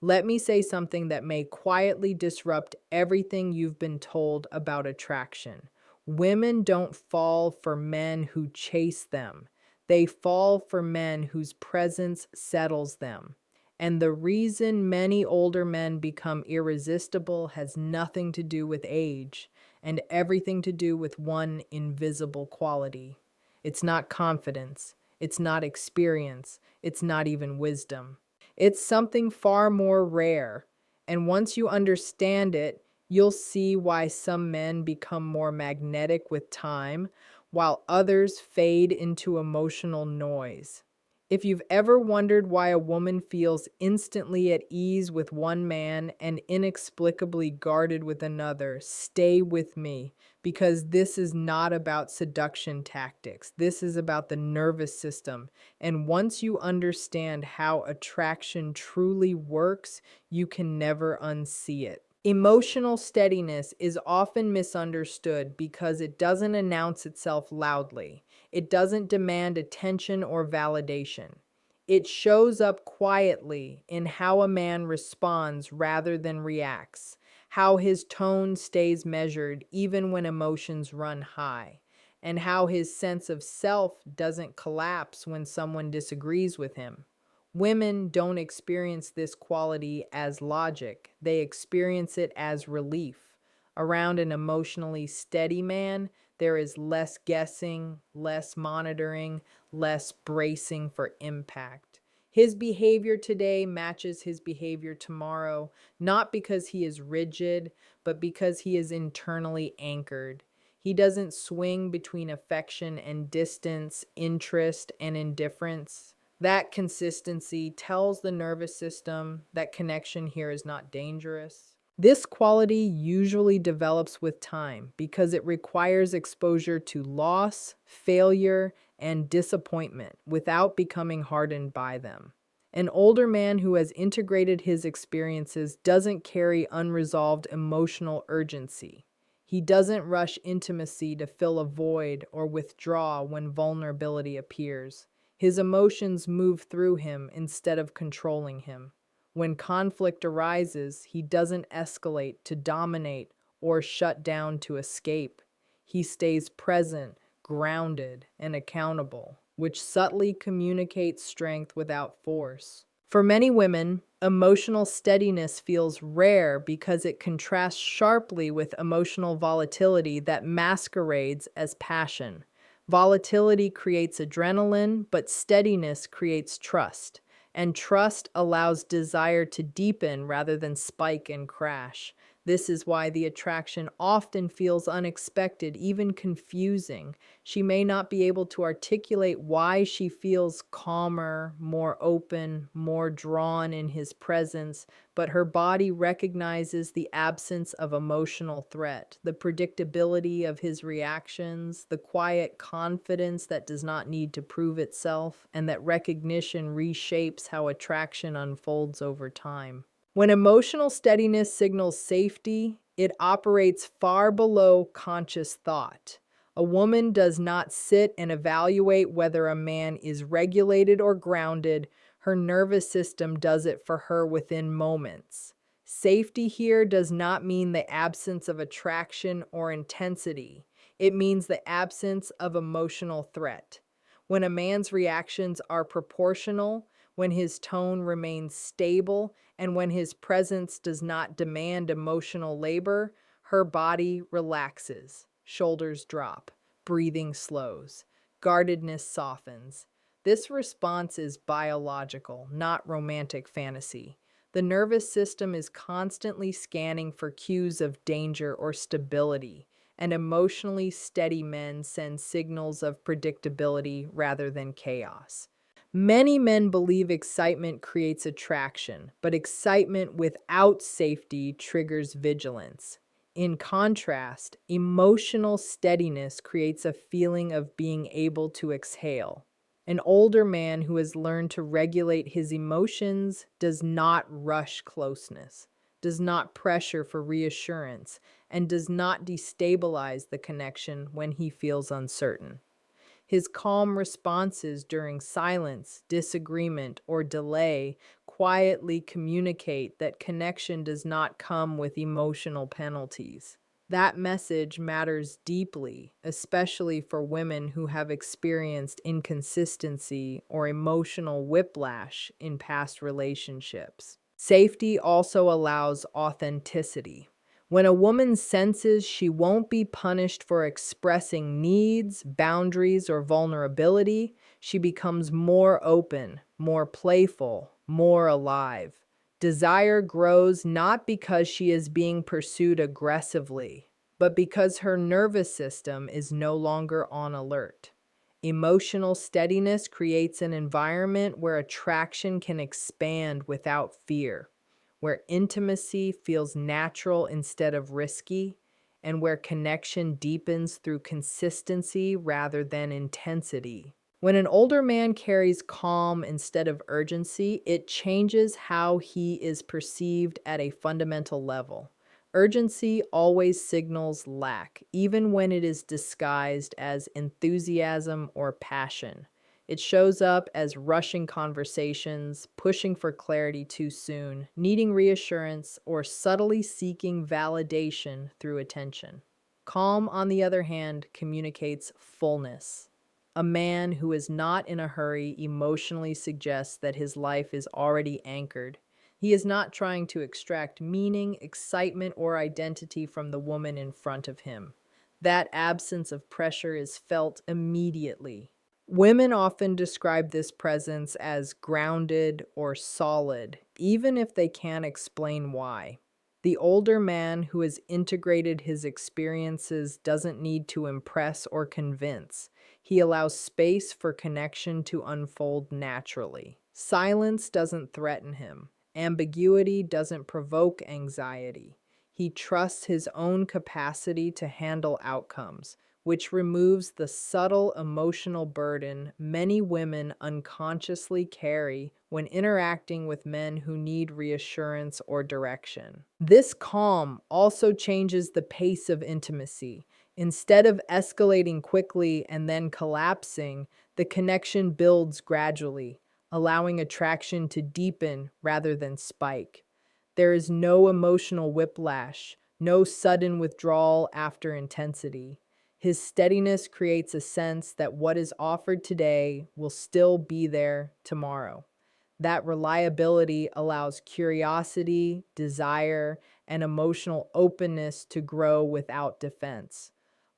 Let me say something that may quietly disrupt everything you've been told about attraction. Women don't fall for men who chase them, they fall for men whose presence settles them. And the reason many older men become irresistible has nothing to do with age and everything to do with one invisible quality. It's not confidence, it's not experience, it's not even wisdom. It's something far more rare, and once you understand it, you'll see why some men become more magnetic with time, while others fade into emotional noise. If you've ever wondered why a woman feels instantly at ease with one man and inexplicably guarded with another, stay with me, because this is not about seduction tactics. This is about the nervous system, and once you understand how attraction truly works, you can never unsee it. Emotional steadiness is often misunderstood because it doesn't announce itself loudly. It doesn't demand attention or validation. It shows up quietly in how a man responds rather than reacts, how his tone stays measured even when emotions run high, and how his sense of self doesn't collapse when someone disagrees with him. Women don't experience this quality as logic, they experience it as relief. Around an emotionally steady man, there is less guessing, less monitoring, less bracing for impact. His behavior today matches his behavior tomorrow, not because he is rigid, but because he is internally anchored. He doesn't swing between affection and distance, interest and indifference. That consistency tells the nervous system that connection here is not dangerous. This quality usually develops with time because it requires exposure to loss, failure, and disappointment without becoming hardened by them. An older man who has integrated his experiences doesn't carry unresolved emotional urgency. He doesn't rush intimacy to fill a void or withdraw when vulnerability appears. His emotions move through him instead of controlling him. When conflict arises, he doesn't escalate to dominate or shut down to escape. He stays present, grounded, and accountable, which subtly communicates strength without force. For many women, emotional steadiness feels rare because it contrasts sharply with emotional volatility that masquerades as passion. Volatility creates adrenaline, but steadiness creates trust, and trust allows desire to deepen rather than spike and crash. This is why the attraction often feels unexpected, even confusing. She may not be able to articulate why she feels calmer, more open, more drawn in his presence, but her body recognizes the absence of emotional threat, the predictability of his reactions, the quiet confidence that does not need to prove itself, and that recognition reshapes how attraction unfolds over time. When emotional steadiness signals safety, it operates far below conscious thought. A woman does not sit and evaluate whether a man is regulated or grounded. Her nervous system does it for her within moments. Safety here does not mean the absence of attraction or intensity. It means the absence of emotional threat. When a man's reactions are proportional, when his tone remains stable, and when his presence does not demand emotional labor, her body relaxes, shoulders drop, breathing slows, guardedness softens. This response is biological, not romantic fantasy. The nervous system is constantly scanning for cues of danger or stability, and emotionally steady men send signals of predictability rather than chaos. Many men believe excitement creates attraction, but excitement without safety triggers vigilance. In contrast, emotional steadiness creates a feeling of being able to exhale. An older man who has learned to regulate his emotions does not rush closeness, does not pressure for reassurance, and does not destabilize the connection when he feels uncertain. His calm responses during silence, disagreement, or delay quietly communicate that connection does not come with emotional penalties. That message matters deeply, especially for women who have experienced inconsistency or emotional whiplash in past relationships. Safety also allows authenticity. When a woman senses she won't be punished for expressing needs, boundaries, or vulnerability, she becomes more open, more playful, more alive. Desire grows not because she is being pursued aggressively, but because her nervous system is no longer on alert. Emotional steadiness creates an environment where attraction can expand without fear, where intimacy feels natural instead of risky, and where connection deepens through consistency rather than intensity. When an older man carries calm instead of urgency, it changes how he is perceived at a fundamental level. Urgency always signals lack, even when it is disguised as enthusiasm or passion. It shows up as rushing conversations, pushing for clarity too soon, needing reassurance, or subtly seeking validation through attention. Calm, on the other hand, communicates fullness. A man who is not in a hurry emotionally suggests that his life is already anchored. He is not trying to extract meaning, excitement, or identity from the woman in front of him. That absence of pressure is felt immediately. Women often describe this presence as grounded or solid, even if they can't explain why. The older man who has integrated his experiences doesn't need to impress or convince. He allows space for connection to unfold naturally. Silence doesn't threaten him. Ambiguity doesn't provoke anxiety. He trusts his own capacity to handle outcomes, which removes the subtle emotional burden many women unconsciously carry when interacting with men who need reassurance or direction. This calm also changes the pace of intimacy. Instead of escalating quickly and then collapsing, the connection builds gradually, allowing attraction to deepen rather than spike. There is no emotional whiplash, no sudden withdrawal after intensity. His steadiness creates a sense that what is offered today will still be there tomorrow. That reliability allows curiosity, desire, and emotional openness to grow without defense.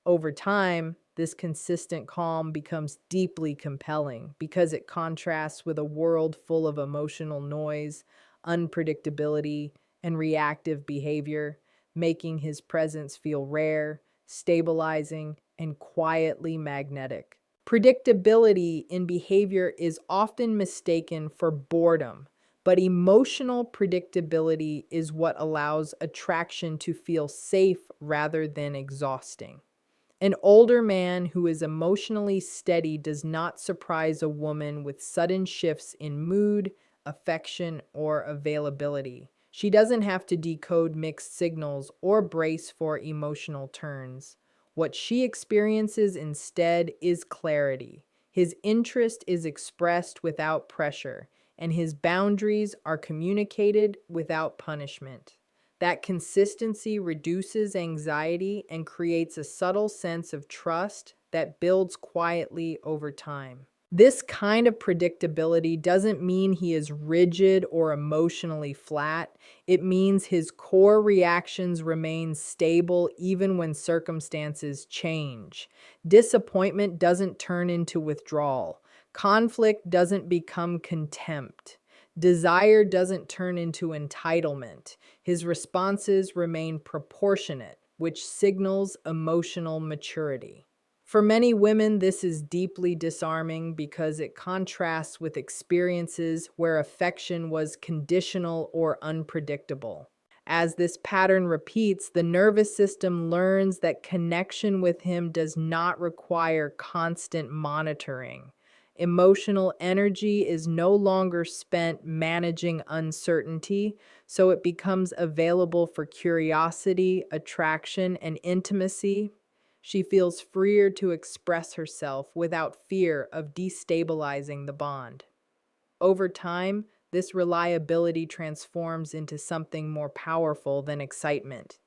Over time, this consistent calm becomes deeply compelling because it contrasts with a world full of emotional noise, unpredictability, and reactive behavior, making his presence feel rare, stabilizing, and quietly magnetic. Predictability in behavior is often mistaken for boredom, but emotional predictability is what allows attraction to feel safe rather than exhausting. An older man who is emotionally steady does not surprise a woman with sudden shifts in mood, affection, or availability. She doesn't have to decode mixed signals or brace for emotional turns. What she experiences instead is clarity. His interest is expressed without pressure, and his boundaries are communicated without punishment. That consistency reduces anxiety and creates a subtle sense of trust that builds quietly over time. This kind of predictability doesn't mean he is rigid or emotionally flat. It means his core reactions remain stable even when circumstances change. Disappointment doesn't turn into withdrawal. Conflict doesn't become contempt. Desire doesn't turn into entitlement. His responses remain proportionate, which signals emotional maturity. For many women, this is deeply disarming because it contrasts with experiences where affection was conditional or unpredictable. As this pattern repeats, the nervous system learns that connection with him does not require constant monitoring. Emotional energy is no longer spent managing uncertainty, so it becomes available for curiosity, attraction, and intimacy She feels freer to express herself without fear of destabilizing the bond. Over time, this reliability transforms into something more powerful than excitement.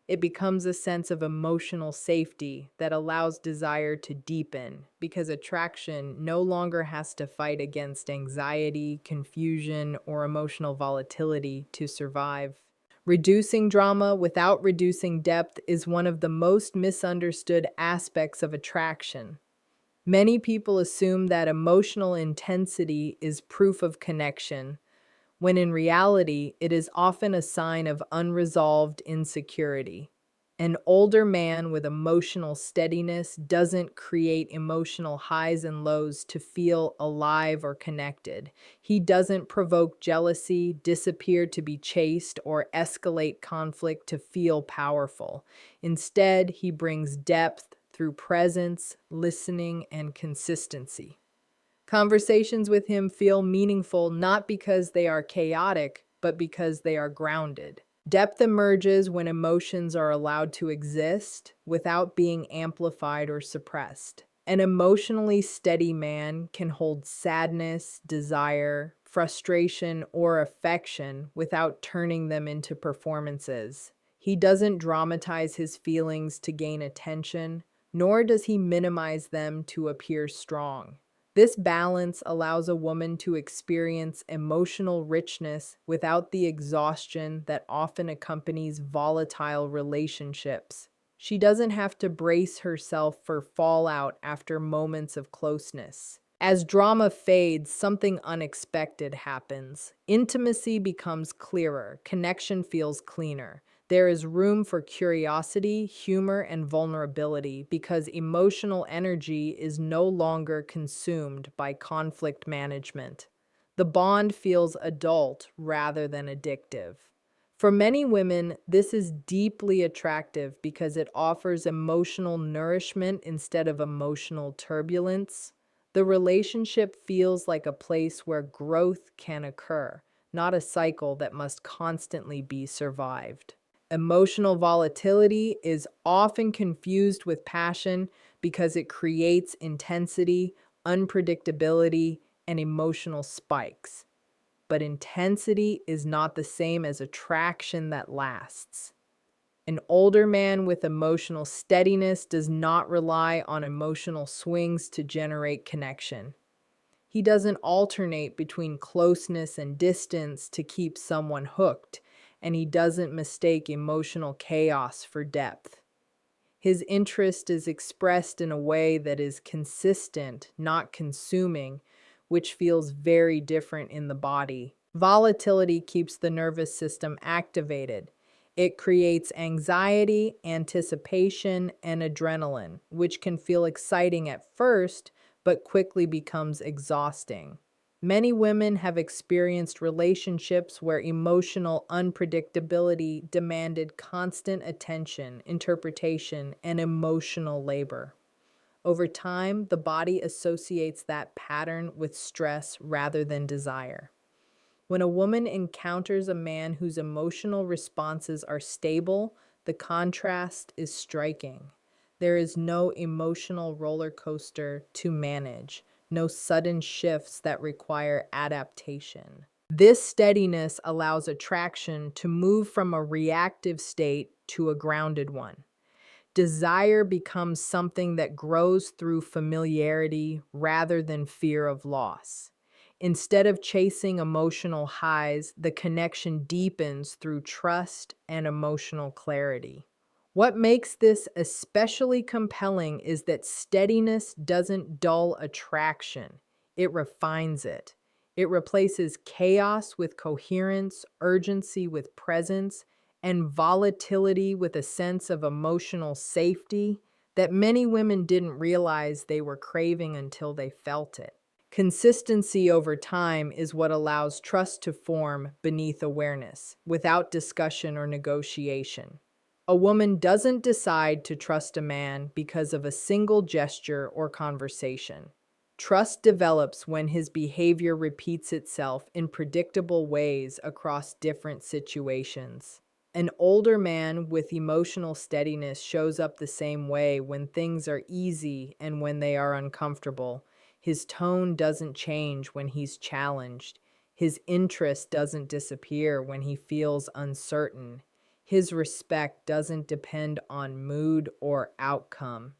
It becomes a sense of emotional safety that allows desire to deepen because attraction no longer has to fight against anxiety, confusion, or emotional volatility to survive. Reducing drama without reducing depth is one of the most misunderstood aspects of attraction. Many people assume that emotional intensity is proof of connection, when in reality, it is often a sign of unresolved insecurity. An older man with emotional steadiness doesn't create emotional highs and lows to feel alive or connected. He doesn't provoke jealousy, disappear to be chased, or escalate conflict to feel powerful. Instead, he brings depth through presence, listening, and consistency. Conversations with him feel meaningful not because they are chaotic, but because they are grounded. Depth emerges when emotions are allowed to exist without being amplified or suppressed. An emotionally steady man can hold sadness, desire, frustration, or affection without turning them into performances. He doesn't dramatize his feelings to gain attention, nor does he minimize them to appear strong. This balance allows a woman to experience emotional richness without the exhaustion that often accompanies volatile relationships. She doesn't have to brace herself for fallout after moments of closeness. As drama fades, something unexpected happens. Intimacy becomes clearer, connection feels cleaner. There is room for curiosity, humor, and vulnerability because emotional energy is no longer consumed by conflict management. The bond feels adult rather than addictive. For many women, this is deeply attractive because it offers emotional nourishment instead of emotional turbulence. The relationship feels like a place where growth can occur, not a cycle that must constantly be survived. Emotional volatility is often confused with passion because it creates intensity, unpredictability, and emotional spikes. But intensity is not the same as attraction that lasts. An older man with emotional steadiness does not rely on emotional swings to generate connection. He doesn't alternate between closeness and distance to keep someone hooked, and he doesn't mistake emotional chaos for depth. His interest is expressed in a way that is consistent, not consuming, which feels very different in the body. Volatility keeps the nervous system activated. It creates anxiety, anticipation, and adrenaline, which can feel exciting at first, but quickly becomes exhausting. Many women have experienced relationships where emotional unpredictability demanded constant attention, interpretation, and emotional labor. Over time, the body associates that pattern with stress rather than desire. When a woman encounters a man whose emotional responses are stable, the contrast is striking. There is no emotional roller coaster to manage, no sudden shifts that require adaptation. This steadiness allows attraction to move from a reactive state to a grounded one. Desire becomes something that grows through familiarity rather than fear of loss. Instead of chasing emotional highs, the connection deepens through trust and emotional clarity. What makes this especially compelling is that steadiness doesn't dull attraction, it refines it. It replaces chaos with coherence, urgency with presence, and volatility with a sense of emotional safety that many women didn't realize they were craving until they felt it. Consistency over time is what allows trust to form beneath awareness, without discussion or negotiation. A woman doesn't decide to trust a man because of a single gesture or conversation. Trust develops when his behavior repeats itself in predictable ways across different situations. An older man with emotional steadiness shows up the same way when things are easy and when they are uncomfortable. His tone doesn't change when he's challenged. His interest doesn't disappear when he feels uncertain. His respect doesn't depend on mood or outcome.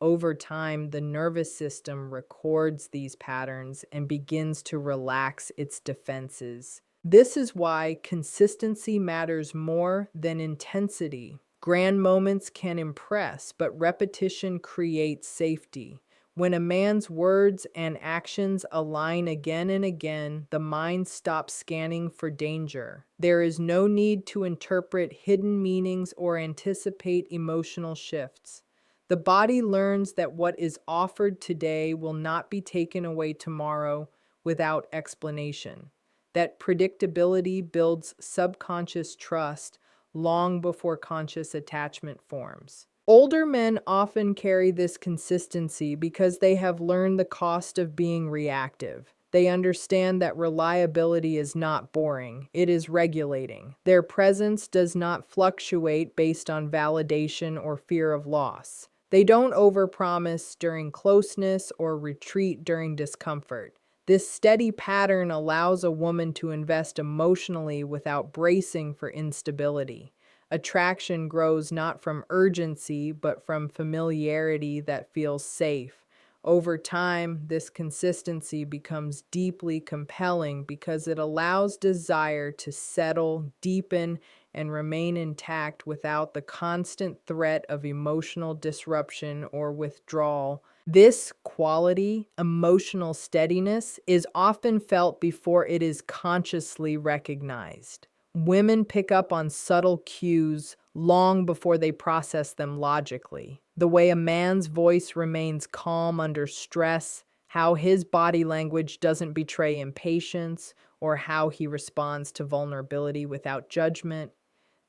Over time, the nervous system records these patterns and begins to relax its defenses. This is why consistency matters more than intensity. Grand moments can impress, but repetition creates safety. When a man's words and actions align again and again, the mind stops scanning for danger. There is no need to interpret hidden meanings or anticipate emotional shifts. The body learns that what is offered today will not be taken away tomorrow without explanation. That predictability builds subconscious trust long before conscious attachment forms. Older men often carry this consistency because they have learned the cost of being reactive. They understand that reliability is not boring, it is regulating. Their presence does not fluctuate based on validation or fear of loss. They don't overpromise during closeness or retreat during discomfort. This steady pattern allows a woman to invest emotionally without bracing for instability. Attraction grows not from urgency, but from familiarity that feels safe. Over time, this consistency becomes deeply compelling because it allows desire to settle, deepen, and remain intact without the constant threat of emotional disruption or withdrawal. This quality, emotional steadiness, is often felt before it is consciously recognized. Women pick up on subtle cues long before they process them logically. The way a man's voice remains calm under stress, how his body language doesn't betray impatience, or how he responds to vulnerability without judgment.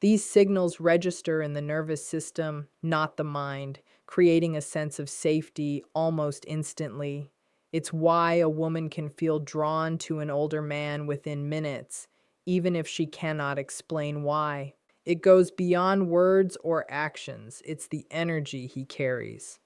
These signals register in the nervous system, not the mind, creating a sense of safety almost instantly. It's why a woman can feel drawn to an older man within minutes, even if she cannot explain why. It goes beyond words or actions, it's the energy he carries.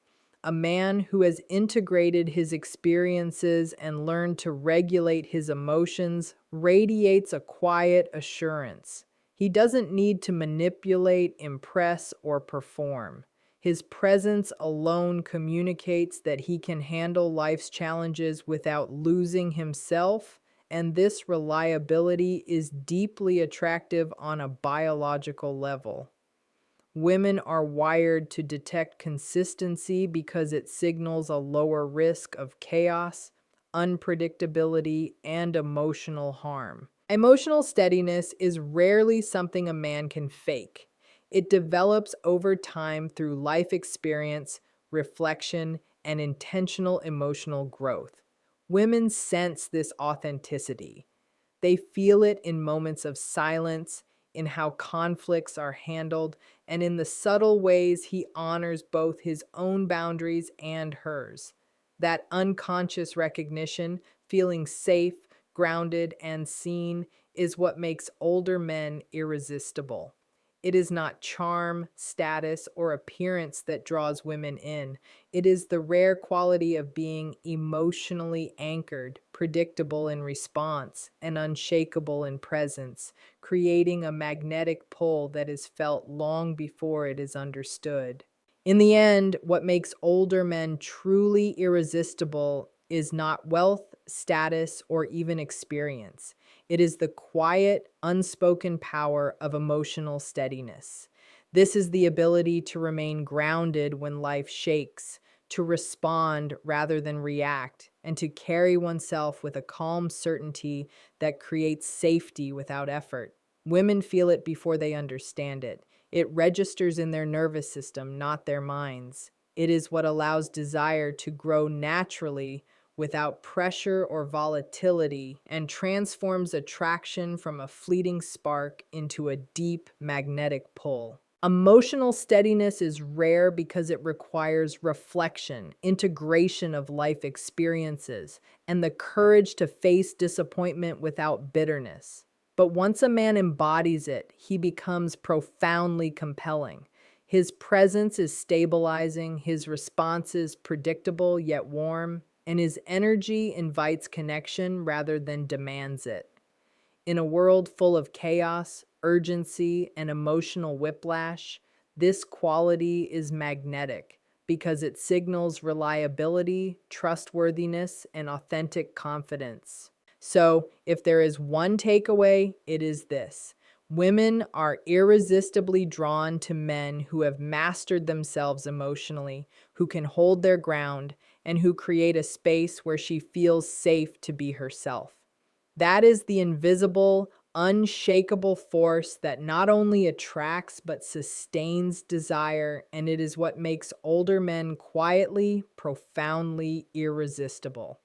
A man who has integrated his experiences and learned to regulate his emotions radiates a quiet assurance. He doesn't need to manipulate, impress, or perform. His presence alone communicates that he can handle life's challenges without losing himself, and this reliability is deeply attractive on a biological level. Women are wired to detect consistency because it signals a lower risk of chaos, unpredictability, and emotional harm. Emotional steadiness is rarely something a man can fake. It develops over time through life experience, reflection, and intentional emotional growth. Women sense this authenticity. They feel it in moments of silence, in how conflicts are handled, and in the subtle ways he honors both his own boundaries and hers. That unconscious recognition, feeling safe, grounded, and seen, is what makes older men irresistible. It is not charm, status, or appearance that draws women in. It is the rare quality of being emotionally anchored, predictable in response, and unshakable in presence, creating a magnetic pull that is felt long before it is understood. In the end, what makes older men truly irresistible is not wealth, status, or even experience. It is the quiet, unspoken power of emotional steadiness. This is the ability to remain grounded when life shakes, to respond rather than react, and to carry oneself with a calm certainty that creates safety without effort. Women feel it before they understand it. It registers in their nervous system, not their minds. It is what allows desire to grow naturally without pressure or volatility and transforms attraction from a fleeting spark into a deep magnetic pull. Emotional steadiness is rare because it requires reflection, integration of life experiences, and the courage to face disappointment without bitterness. But once a man embodies it, he becomes profoundly compelling. His presence is stabilizing, his response is predictable yet warm, and his energy invites connection rather than demands it. In a world full of chaos, urgency, and emotional whiplash, this quality is magnetic because it signals reliability, trustworthiness, and authentic confidence. So, if there is one takeaway, it is this: women are irresistibly drawn to men who have mastered themselves emotionally, who can hold their ground, and who create a space where she feels safe to be herself. That is the invisible, unshakable force that not only attracts but sustains desire, and it is what makes older men quietly, profoundly irresistible.